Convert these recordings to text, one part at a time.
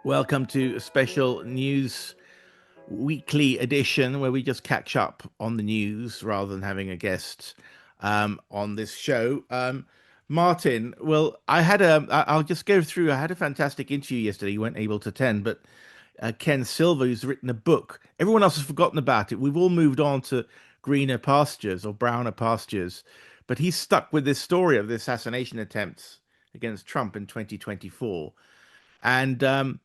Welcome to a special news weekly edition where we just catch up on the news rather than having a guest on this show. Martin, well, I'll just go through. I had a fantastic interview yesterday. You weren't able to attend, but Ken Silver, who's written a book. Everyone else has forgotten about it. We've all moved on to greener pastures or browner pastures, but he's stuck with this story of the assassination attempts against Trump in 2024. And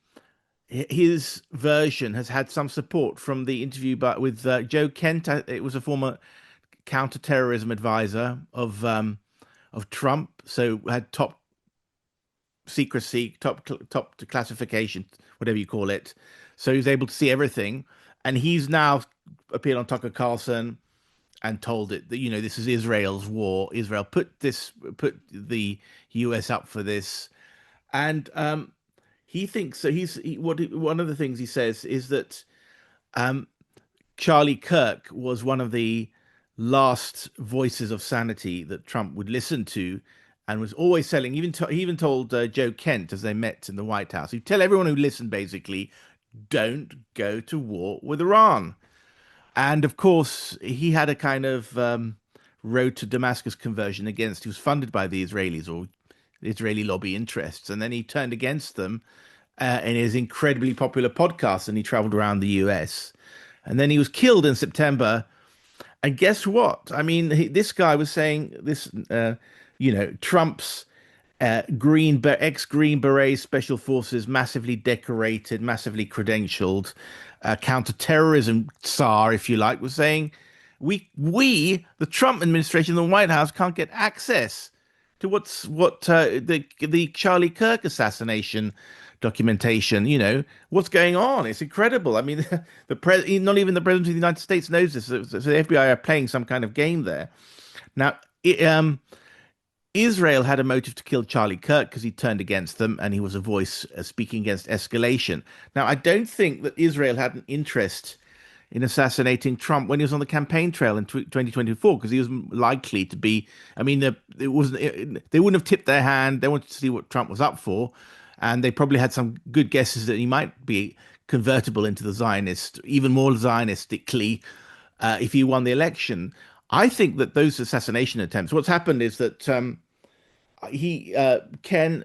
his version has had some support from the interview with Joe Kent. It was a former counterterrorism advisor of Trump, so had top secrecy, top classification, whatever you call it. So he was able to see everything, and he's now appeared on Tucker Carlson and told it that this is Israel's war. Israel put the U.S. up for this, and he thinks so. One of the things he says is that um, Charlie Kirk was one of the last voices of sanity that Trump would listen to, and was always selling. He even told Joe Kent as they met in the White House. He'd tell everyone who listened, basically, don't go to war with Iran. And of course, he had a kind of road to Damascus conversion against. He was funded by the Israelis or Israeli lobby interests, and then he turned against them in his incredibly popular podcast, and he traveled around the US. And then he was killed in September. And guess what? I mean, this guy was saying this, Trump's ex-Green Beret special forces, massively decorated, massively credentialed, counterterrorism czar, if you like, was saying, the Trump administration, the White House, can't get access to the Charlie Kirk assassination documentation. What's going on. It's incredible. I mean, not even the president of the United States knows this. So the FBI are playing some kind of game there. Now, Israel had a motive to kill Charlie Kirk because he turned against them and he was a voice speaking against escalation. Now, I don't think that Israel had an interest in assassinating Trump when he was on the campaign trail in 2024, because he was likely to be. I mean, they wouldn't have tipped their hand. They wanted to see what Trump was up for, and they probably had some good guesses that he might be convertible into the Zionist, even more Zionistically, if he won the election. I think that those assassination attempts. What's happened is that Ken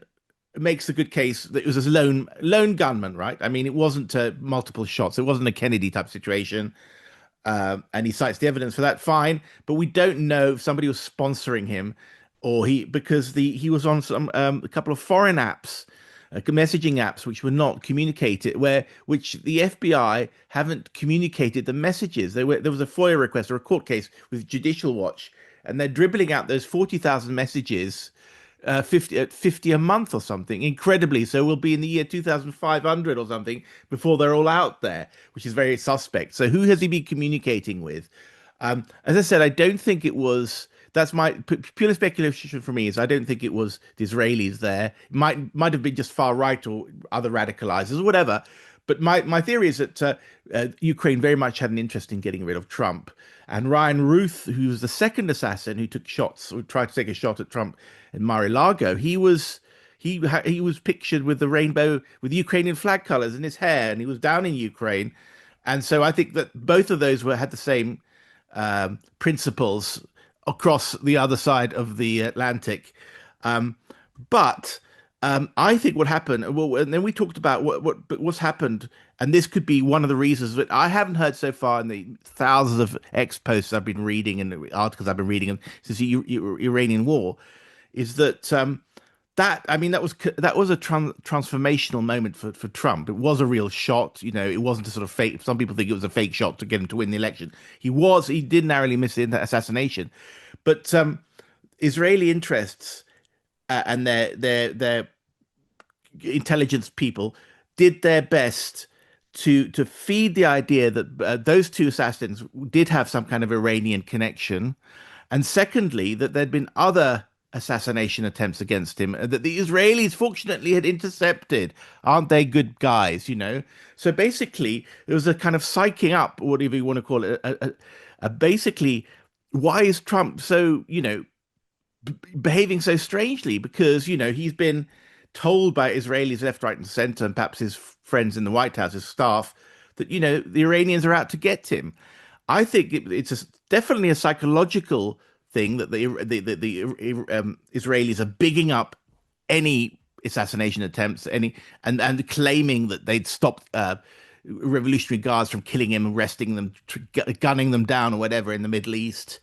makes a good case that it was a lone gunman, right? I mean, it wasn't multiple shots. It wasn't a Kennedy type situation, and he cites the evidence for that. Fine, but we don't know if somebody was sponsoring him, or he was on a couple of foreign apps, messaging apps, which were not communicated, which the FBI haven't communicated the messages. There was a FOIA request or a court case with Judicial Watch, and they're dribbling out those 40,000 messages 50 a month or something, incredibly. So we'll be in the year 2500 or something before they're all out there, which is very suspect. So who has he been communicating with? As I said, I don't think it was. That's my pure speculation for me. Is I don't think it was the Israelis there. It might have been just far right or other radicalizers or whatever. But my theory is that Ukraine very much had an interest in getting rid of Trump. And Ryan Ruth, who was the second assassin who took shots, or tried to take a shot at Trump in Mar-a-Lago, he was pictured with the rainbow, with Ukrainian flag colors in his hair, and he was down in Ukraine. And so I think that both of those had the same principles across the other side of the Atlantic. But I think what happened, well, and then we talked about what's happened, and this could be one of the reasons that I haven't heard so far in the thousands of X posts I've been reading and the articles I've been reading since the Iranian war, is that that was a transformational moment for Trump. It was a real shot. It wasn't a sort of fake. Some people think it was a fake shot to get him to win the election. He did narrowly miss the assassination, but Israeli interests and their intelligence people did their best to feed the idea that those two assassins did have some kind of Iranian connection, and secondly that there'd been other assassination attempts against him that the Israelis fortunately had intercepted. Aren't they good guys? So basically it was a kind of psyching up, whatever you want to call it, basically, why is Trump so behaving so strangely? Because he's been told by Israelis left, right, and center, and perhaps his friends in the White House, his staff, that the Iranians are out to get him. I think definitely a psychological thing that the Israelis are bigging up any assassination attempts, and claiming that they'd stopped revolutionary guards from killing him, arresting them, gunning them down, or whatever in the Middle East.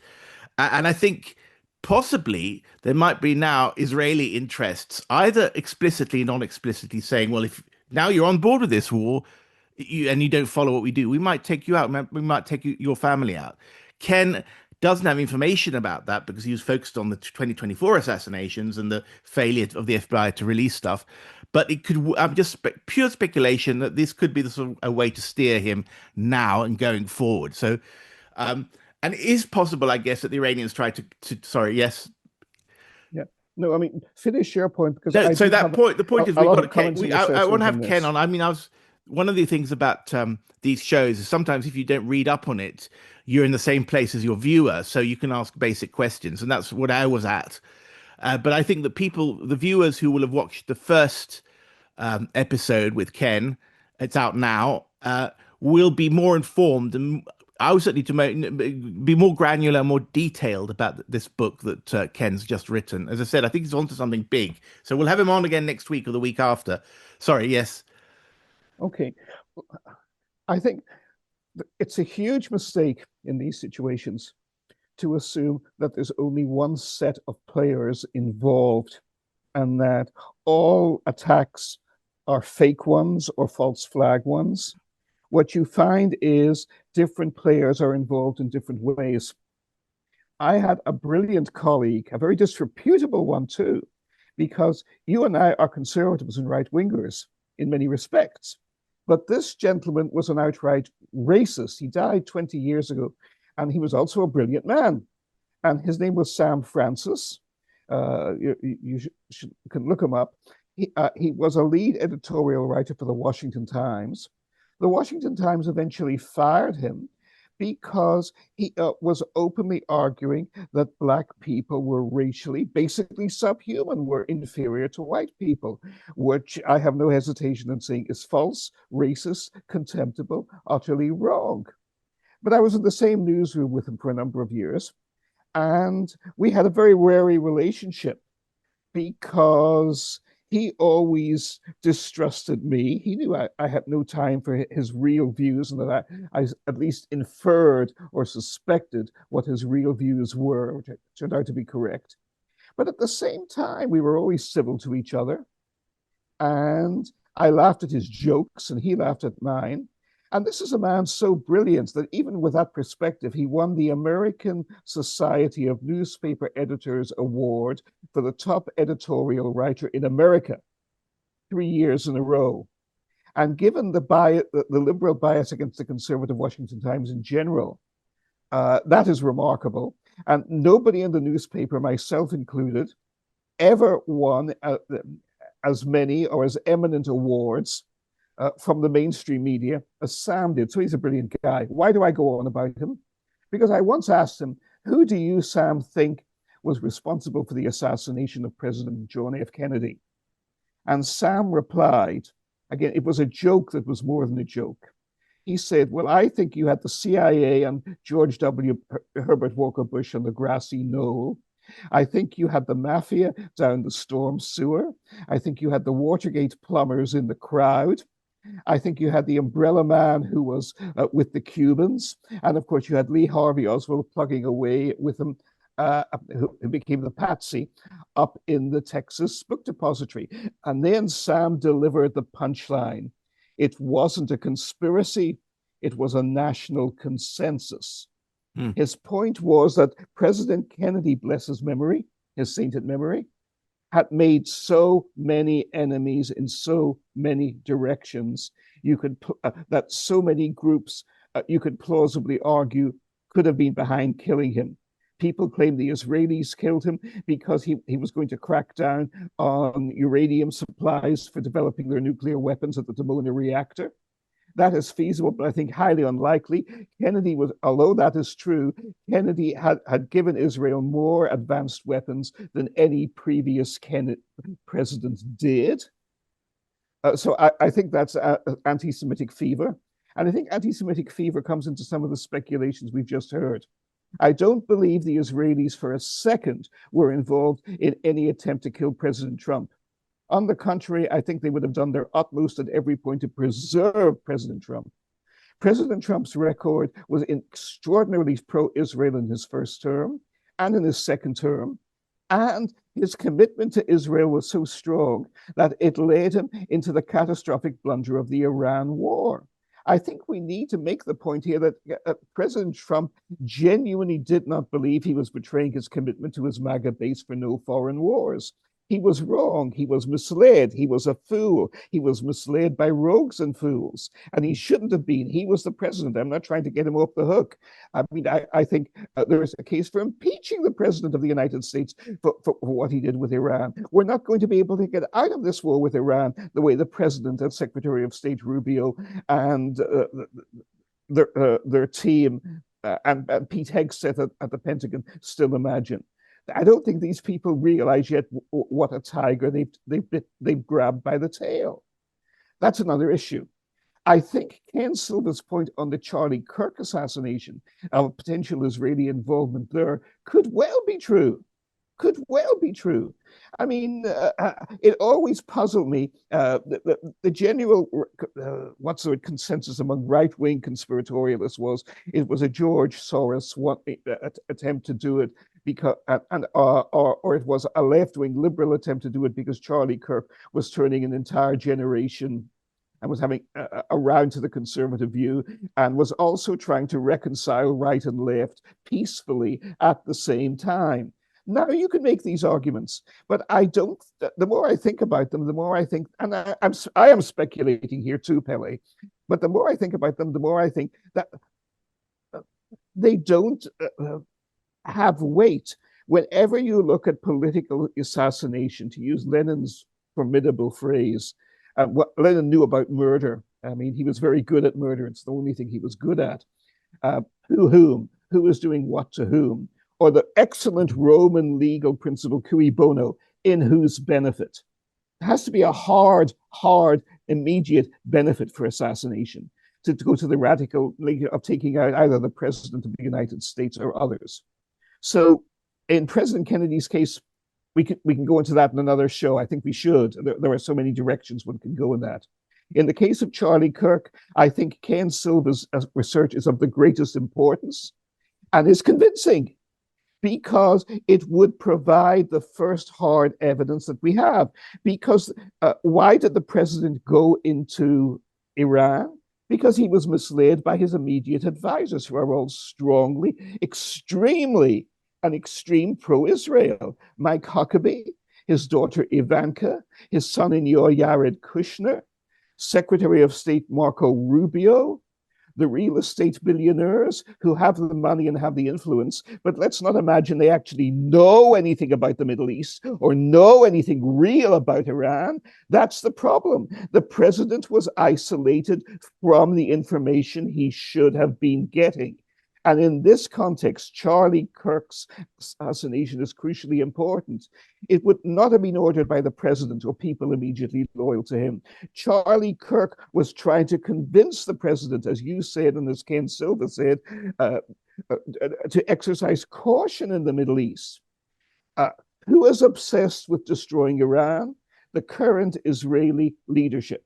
And I think possibly there might be now Israeli interests, either explicitly, non-explicitly, saying, well, if now you're on board with this war, and you don't follow what we do, we might take you out. We might take your family out. Ken doesn't have information about that because he was focused on the 2024 assassinations and the failure of the FBI to release stuff. But it could, just pure speculation that this could be the sort of a way to steer him now and going forward. So, and it is possible, I guess, that the Iranians try to sorry, yes. Yeah. No, I mean, finish your point because No, so that point, the point is we've got Ken. I want to have Ken on. I mean, one of the things about these shows is sometimes if you don't read up on it, you're in the same place as your viewer, so you can ask basic questions, and that's what I was at. But I think that the viewers who will have watched the first episode with Ken, it's out now, will be more informed, and I was certainly to be more granular, more detailed about this book that Ken's just written. As I said, I think he's onto something big, so we'll have him on again next week or the week after. Sorry, yes. Okay. I think it's a huge mistake in these situations to assume that there's only one set of players involved and that all attacks are fake ones or false flag ones. What you find is different players are involved in different ways. I had a brilliant colleague, a very disreputable one too, because you and I are conservatives and right wingers in many respects. But this gentleman was an outright racist. He died 20 years ago, and he was also a brilliant man. And his name was Sam Francis. You can look him up. He was a lead editorial writer for the Washington Times. The Washington Times eventually fired him because he was openly arguing that Black people were racially, basically subhuman, were inferior to white people, which I have no hesitation in saying is false, racist, contemptible, utterly wrong. But I was in the same newsroom with him for a number of years, and we had a very wary relationship because he always distrusted me. He knew I had no time for his real views and that I at least inferred or suspected what his real views were, which turned out to be correct. But at the same time, we were always civil to each other. And I laughed at his jokes and he laughed at mine. And this is a man so brilliant that even with that perspective, he won the American Society of Newspaper Editors Award for the top editorial writer in America 3 years in a row. And given the liberal bias against the conservative Washington Times in general, that is remarkable. And nobody in the newspaper, myself included, ever won as many or as eminent awards from the mainstream media as Sam did. So he's a brilliant guy. Why do I go on about him? Because I once asked him, who do you, Sam, think was responsible for the assassination of President John F. Kennedy? And Sam replied, again, it was a joke that was more than a joke. He said, well, I think you had the CIA and George W. Herbert Walker Bush on the grassy knoll. I think you had the mafia down the storm sewer. I think you had the Watergate plumbers in the crowd. I think you had the umbrella man who was with the Cubans. And of course, you had Lee Harvey Oswald plugging away with him, who became the patsy up in the Texas Book Depository. And then Sam delivered the punchline. It wasn't a conspiracy. It was a national consensus. His point was that President Kennedy, bless his memory, his sainted memory, had made so many enemies in so many directions. That so many groups you could plausibly argue could have been behind killing him. People claim the Israelis killed him because he was going to crack down on uranium supplies for developing their nuclear weapons at the Dimona reactor. That is feasible, but I think highly unlikely. Kennedy was, although that is true, Kennedy had given Israel more advanced weapons than any previous president did. So I think that's anti Semitic fever. And I think anti Semitic fever comes into some of the speculations we've just heard. I don't believe the Israelis for a second were involved in any attempt to kill President Trump. On the contrary, I think they would have done their utmost at every point to preserve President Trump. President Trump's record was extraordinarily pro Israel in his first term and in his second term. And his commitment to Israel was so strong that it led him into the catastrophic blunder of the Iran war. I think we need to make the point here that President Trump genuinely did not believe he was betraying his commitment to his MAGA base for no foreign wars. He was wrong. He was misled. He was a fool. He was misled by rogues and fools. And he shouldn't have been. He was the president. I'm not trying to get him off the hook. I mean, I think there is a case for impeaching the president of the United States for what he did with Iran. We're not going to be able to get out of this war with Iran the way the president and Secretary of State Rubio and their team and Pete Hegseth at the Pentagon still imagine. I don't think these people realize yet what a tiger they've grabbed by the tail. That's another issue. I think Ken Silva's point on the Charlie Kirk assassination, of potential Israeli involvement there, could well be true. Could well be true. I mean, it always puzzled me the general what's the consensus among right-wing conspiratorialists was it was a George Soros attempt to do it because or it was a left-wing liberal attempt to do it because Charlie Kirk was turning an entire generation and was having a round to the conservative view and was also trying to reconcile right and left peacefully at the same time. Now, you can make these arguments, but I don't. The more I think about them, the more I think, and I am speculating here too, Pelle, but the more I think about them, the more I think that they don't have weight. Whenever you look at political assassination, to use Lenin's formidable phrase, what Lenin knew about murder. I mean, he was very good at murder. It's the only thing he was good at. Whom? Who is doing what to whom? Or the excellent Roman legal principle, cui bono, in whose benefit. It has to be a hard, immediate benefit for assassination to go to the radical of taking out either the president of the United States or others. So in President Kennedy's case, we can go into that in another show. I think we should. There are so many directions one can go in that. In the case of Charlie Kirk, I think Ken Silva's research is of the greatest importance and is convincing, because it would provide the first hard evidence that we have. Because why did the president go into Iran? Because he was misled by his immediate advisors, who are all strongly, extremely, and extreme pro-Israel. Mike Huckabee, his daughter Ivanka, his son-in-law Jared Kushner, Secretary of State Marco Rubio, the real estate billionaires who have the money and have the influence. But let's not imagine they actually know anything about the Middle East or know anything real about Iran. That's the problem. The president was isolated from the information he should have been getting. And in this context, Charlie Kirk's assassination is crucially important. It would not have been ordered by the president or people immediately loyal to him. Charlie Kirk was trying to convince the president, as you said, and as Ken Silva said, to exercise caution in the Middle East. Who is obsessed with destroying Iran? The current Israeli leadership.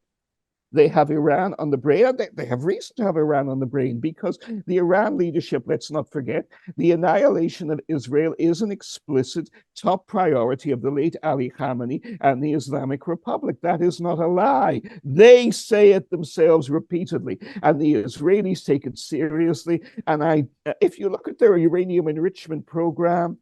They have Iran on the brain. They have reason to have Iran on the brain, because the Iran leadership, let's not forget, the annihilation of Israel is an explicit top priority of the late Ali Khamenei and the Islamic Republic. That is not a lie. They say it themselves repeatedly, and the Israelis take it seriously. And if you look at their uranium enrichment program,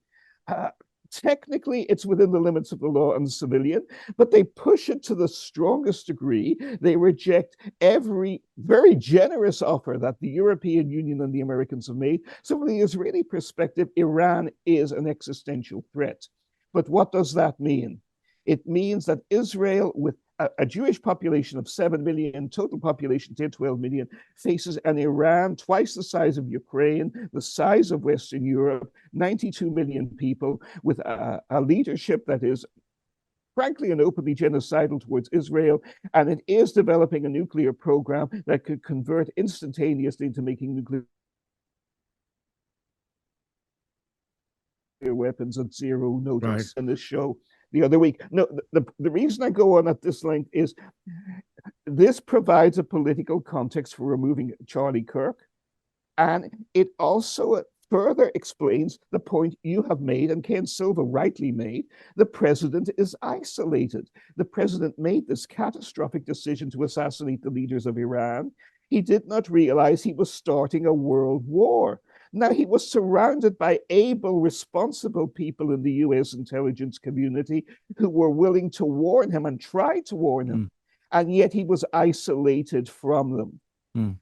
technically, it's within the limits of the law and the civilian, but they push it to the strongest degree. They reject every very generous offer that the European Union and the Americans have made. So, from the Israeli perspective, Iran is an existential threat. But what does that mean? It means that Israel, with a Jewish population of 7 million, total population 10, 12 million, faces an Iran twice the size of Ukraine, the size of Western Europe, 92 million people, with a leadership that is frankly and openly genocidal towards Israel, and it is developing a nuclear program that could convert instantaneously into making nuclear weapons at zero Right. notice in this show the other week. No, the reason I go on at this length is this provides a political context for removing Charlie Kirk, and it also further explains the point you have made and Ken Silva rightly made. The president is isolated. The president made this catastrophic decision to assassinate the leaders of Iran. He did not realize he was starting a world war. Now, he was surrounded by able, responsible people in the US intelligence community who were willing to warn him and tried to warn him. Mm, And yet he was isolated from them. mm,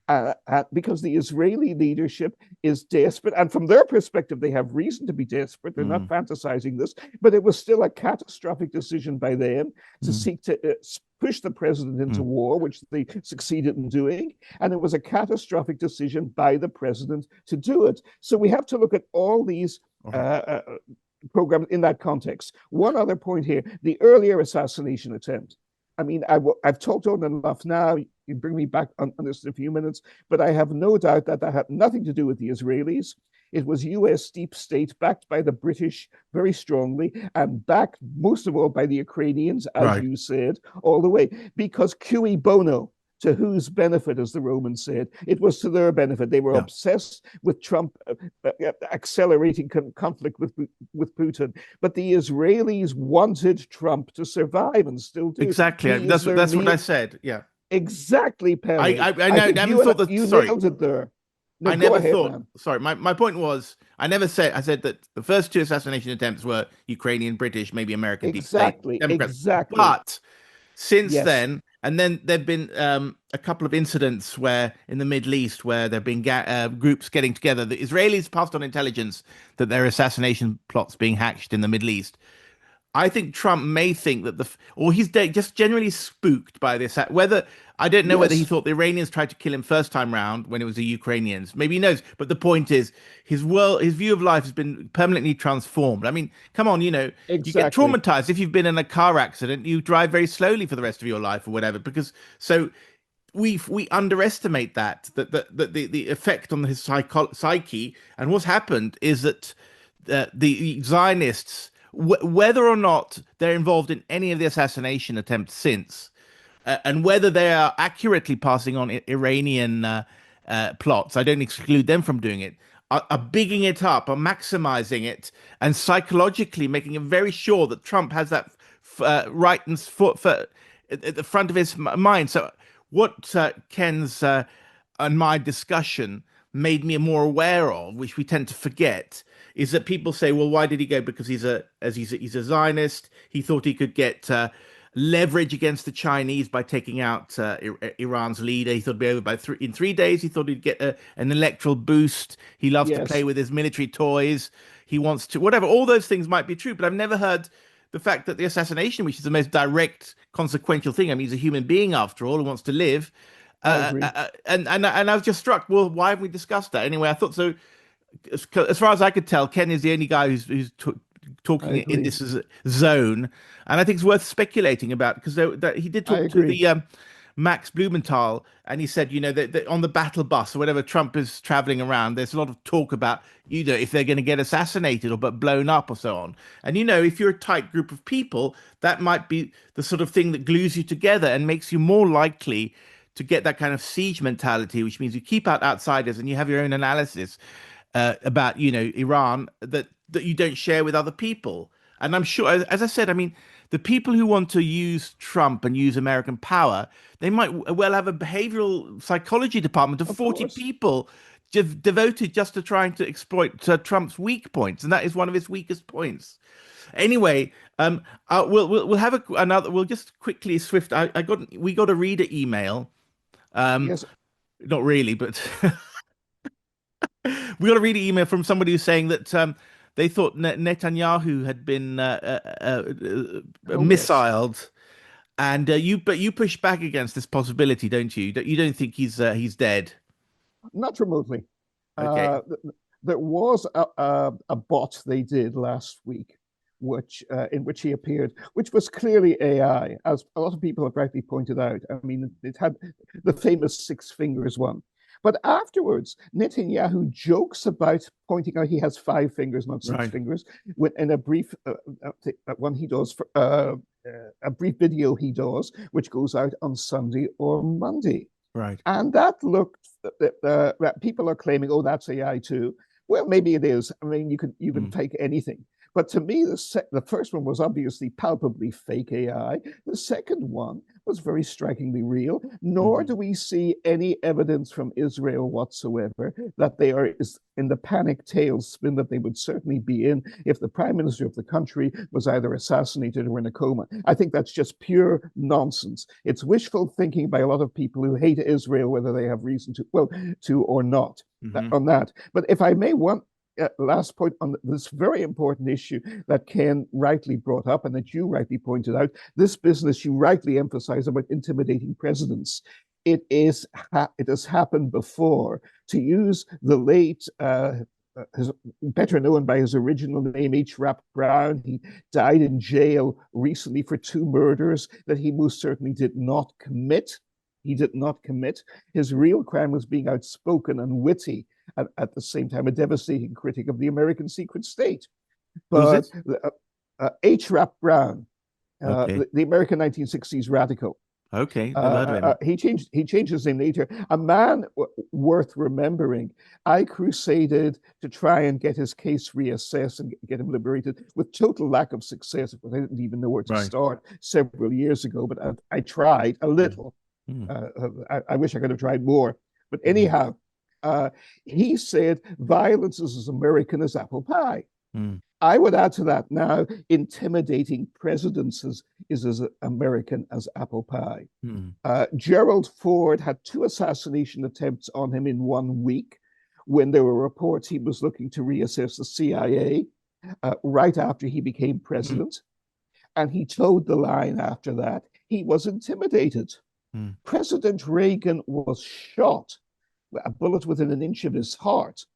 Because the Israeli leadership is desperate. And from their perspective, they have reason to be desperate. They're not mm, fantasizing this, but it was still a catastrophic decision by them to mm, seek to push the president into mm. war, which they succeeded in doing. And it was a catastrophic decision by the president to do it. So we have to look at all these All uh, right. uh, programs in that context. One other point here, the earlier assassination attempt. I mean, I've talked on enough now. You bring me back on this in a few minutes, but I have no doubt that that had nothing to do with the Israelis. It was US deep state backed by the British very strongly and backed most of all by the Ukrainians, as Right. you said, all the way, because cui bono, to whose benefit, as the Romans said, it was to their benefit. They were Yeah. obsessed with Trump accelerating conflict with Putin, but the Israelis wanted Trump to survive and still do. Exactly. He is their That's what I neo. said. Yeah. Exactly, Pele. I I know. I think never thought that. you Sorry. nailed it there. No, I go never ahead, thought. man. Sorry. My point was, I never said. I said that the first two assassination attempts were Ukrainian, British, maybe American deep state Exactly, Democrats. exactly. But since Yes, then, and then there've been a couple of incidents where in the Middle East where there've been groups getting together. The Israelis passed on intelligence that there are assassination plots being hatched in the Middle East. I think Trump may think that or he's just generally spooked by this. Whether I don't know whether he yes, thought the Iranians tried to kill him first time round when it was the Ukrainians. Maybe he knows, but the point is, his view of life has been permanently transformed. I mean, come on, you get exactly. traumatized if you've been in a car accident. You drive very slowly for the rest of your life or whatever, because so we underestimate the effect on his psyche. And what's happened is that the Zionists, whether or not they're involved in any of the assassination attempts since, and whether they are accurately passing on Iranian plots, I don't exclude them from doing it, are bigging it up, are maximizing it, and psychologically making it very sure that Trump has that right and foot at the front of his mind. So, what Ken's and my discussion made me more aware of, which we tend to forget, is that people say, "Well, why did he go? Because he's a Zionist. He thought he could get leverage against the Chinese by taking out Iran's leader. He thought it'd be over in 3 days. He thought he'd get an electoral boost. He loves to play Yes, with his military toys. He wants to whatever. All those things might be true, but I've never heard the fact that the assassination, which is the most direct, consequential thing. I mean, he's a human being after all, who wants to live." I agree. And I was just struck. Well, why haven't we discussed that anyway? I thought so. As far as I could tell, Ken is the only guy who's I talking in agree. this zone, and I think it's worth speculating about because he did I talk to agree. the Max Blumenthal, and he said, that on the battle bus or whatever Trump is traveling around, there's a lot of talk about if they're going to get assassinated or but blown up or so on. And if you're a tight group of people, that might be the sort of thing that glues you together and makes you more likely to get that kind of siege mentality, which means you keep out outsiders and you have your own analysis about Iran that you don't share with other people. And I'm sure, as I said, I mean, the people who want to use Trump and use American power, they might well have a behavioral psychology department of Of 40 course. people devoted just to trying to exploit Trump's weak points, and that is one of his weakest points. Anyway, we'll have another. We'll just quickly swift. We got a reader email. Um, Yes. Not really, but we got a read email from somebody who's saying that they thought Netanyahu had been Oh, yes. missiled, And but you push back against this possibility, don't you? You don't think he's dead? Not remotely. Okay, Uh, there was a bot they did last week, which in which he appeared, which was clearly AI, as a lot of people have rightly pointed out. I mean, it had the famous six fingers one. But afterwards, Netanyahu jokes about pointing out he has five fingers, not six right, fingers, in a brief one he does for a brief video he does, which goes out on Sunday or Monday. right. And that looked people are claiming, oh, that's AI too. Well, maybe it is. I mean, you can Mm, take anything. But to me, the first one was obviously palpably fake AI. The second one was very strikingly real. Nor mhm, do we see any evidence from Israel whatsoever that they are in the panic tailspin that they would certainly be in if the prime minister of the country was either assassinated or in a coma. I think that's just pure nonsense. It's wishful thinking by a lot of people who hate Israel, whether they have reason to, well, to or not mhm. on that. But if I may, one last point on this very important issue that Ken rightly brought up and that you rightly pointed out, this business you rightly emphasize about intimidating presidents. It has happened before. To use the late his, better known by his original name, H. Rap Brown. He died in jail recently for two murders that he most certainly did not commit. He did not commit. His real crime was being outspoken and witty at the same time, a devastating critic of the American secret state. Who's But this? H. Rap Brown, Okay, the American 1960s radical, okay. Never heard of him. he changed his name later. A man worth remembering. I crusaded to try and get his case reassessed and get him liberated with total lack of success because I didn't even know where to Right. start several years ago. But I tried a Mm, little. mm, I wish I could have tried more. But mhm, anyhow, he said violence is as American as apple pie. mm, I would add to that now, intimidating presidents is as American as apple pie. mm, Gerald Ford had two assassination attempts on him in 1 week when there were reports he was looking to reassess the CIA right after he became mm, president. And he toed the line after that. He was intimidated. mm, President Reagan was shot, a bullet within an inch of his heart,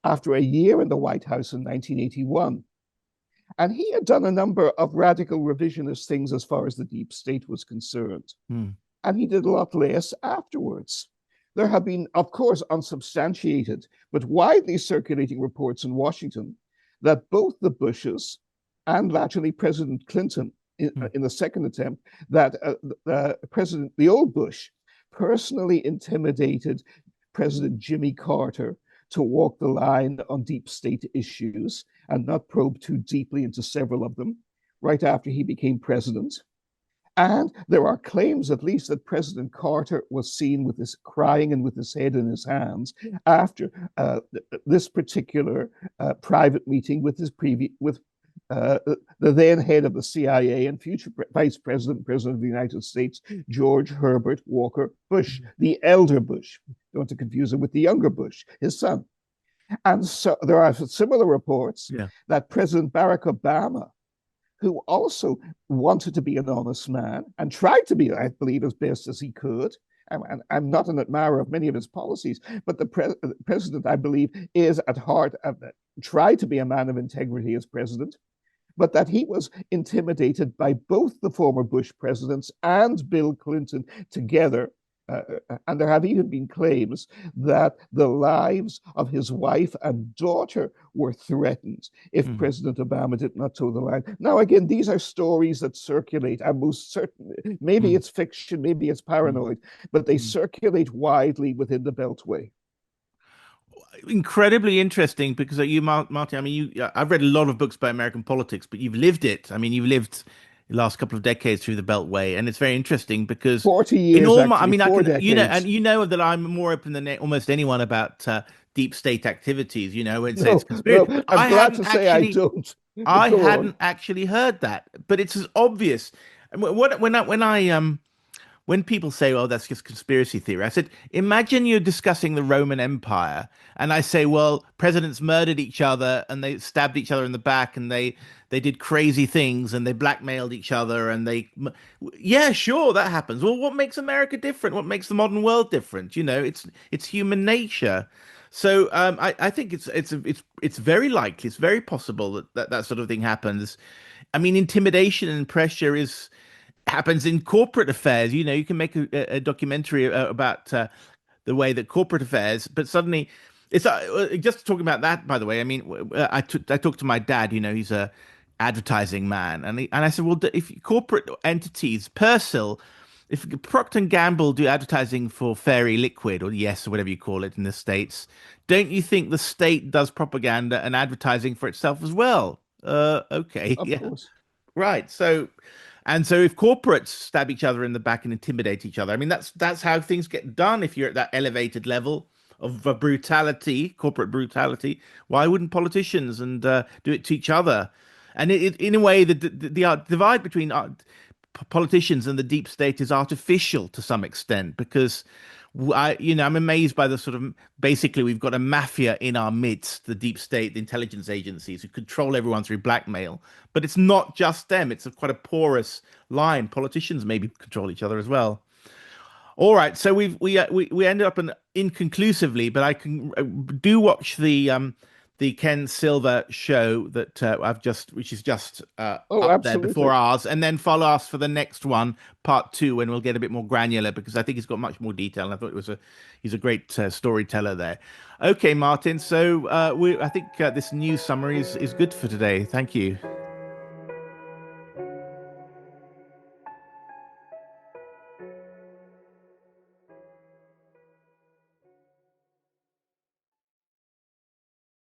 after a year in the White House in 1981. And he had done a number of radical revisionist things as far as the deep state was concerned. mm, And he did a lot less afterwards. There have been, of course, unsubstantiated, but widely circulating reports in Washington that both the Bushes and latterly President Clinton, mm, in the second attempt, that the old Bush, personally intimidated President Jimmy Carter to walk the line on deep state issues and not probe too deeply into several of them right after he became president. And there are claims, at least, that President Carter was seen with this crying and with his head in his hands after this particular private meeting with his with the then head of the CIA and future Vice President, President of the United States, George Herbert Walker Bush, the elder Bush. Don't want to confuse him with the younger Bush, his son. And so there are similar reports yeah. that President Barack Obama, who also wanted to be an honest man and tried to be, I believe, as best as he could. And I'm not an admirer of many of his policies, but the president, I believe, is at heart tried to be a man of integrity as president, but that he was intimidated by both the former Bush presidents and Bill Clinton together. And there have even been claims that the lives of his wife and daughter were threatened if Mm, President Obama did not toe the line. Now, again, these are stories that circulate. I'm most certain, maybe mm, it's fiction, maybe it's mm, paranoid, but they mm. circulate widely within the Beltway. Incredibly interesting because Martin, I mean, I've read a lot of books about American politics, but you've lived it. I mean, you've lived the last couple of decades through the Beltway, and it's very interesting because 40 in years, all my, I actually, mean, I four can, and decades. you know that I'm more open than almost anyone about deep state activities, and say it's No, no, conspiracy, but I'm glad to say I don't. I Go on. hadn't actually heard that, but it's as obvious. And when I when people say, "Oh, that's just conspiracy theory," I said, imagine you're discussing the Roman Empire, and I say, "Well, presidents murdered each other, and they stabbed each other in the back, and they did crazy things, and they blackmailed each other, and yeah, sure, that happens. Well, what makes America different? What makes the modern world different? You know, it's human nature." So I think it's very likely, it's very possible that sort of thing happens. I mean, intimidation and pressure is happens in corporate affairs. You know, you can make a documentary about the way that corporate affairs, but suddenly it's just talking about that. By the way, I mean, I talked to my dad. You know, he's a advertising man, and I said, well, if corporate entities, Persil, if Procter and Gamble do advertising for Fairy Liquid or Yes or whatever you call it in the States, don't you think the state does propaganda and advertising for itself as well? Okay, Of yeah. course. Right. So if corporates stab each other in the back and intimidate each other, I mean that's how things get done. If you're at that elevated level of brutality, corporate brutality, why wouldn't politicians and do it to each other? And in a way, the divide between politicians and the deep state is artificial to some extent because I'm amazed by the sort of basically we've got a mafia in our midst, the deep state, the intelligence agencies who control everyone through blackmail. But it's not just them; it's quite a porous line. Politicians maybe control each other as well. All right, so we ended up inconclusively, but I can do watch the Ken Silver show that which is just Oh, up there before absolutely. ours, and then follow us for the next one, part two, when we'll get a bit more granular because I think he's got much more detail. And I thought he's a great storyteller there. Okay, Martin. So I think this news summary is good for today. Thank you.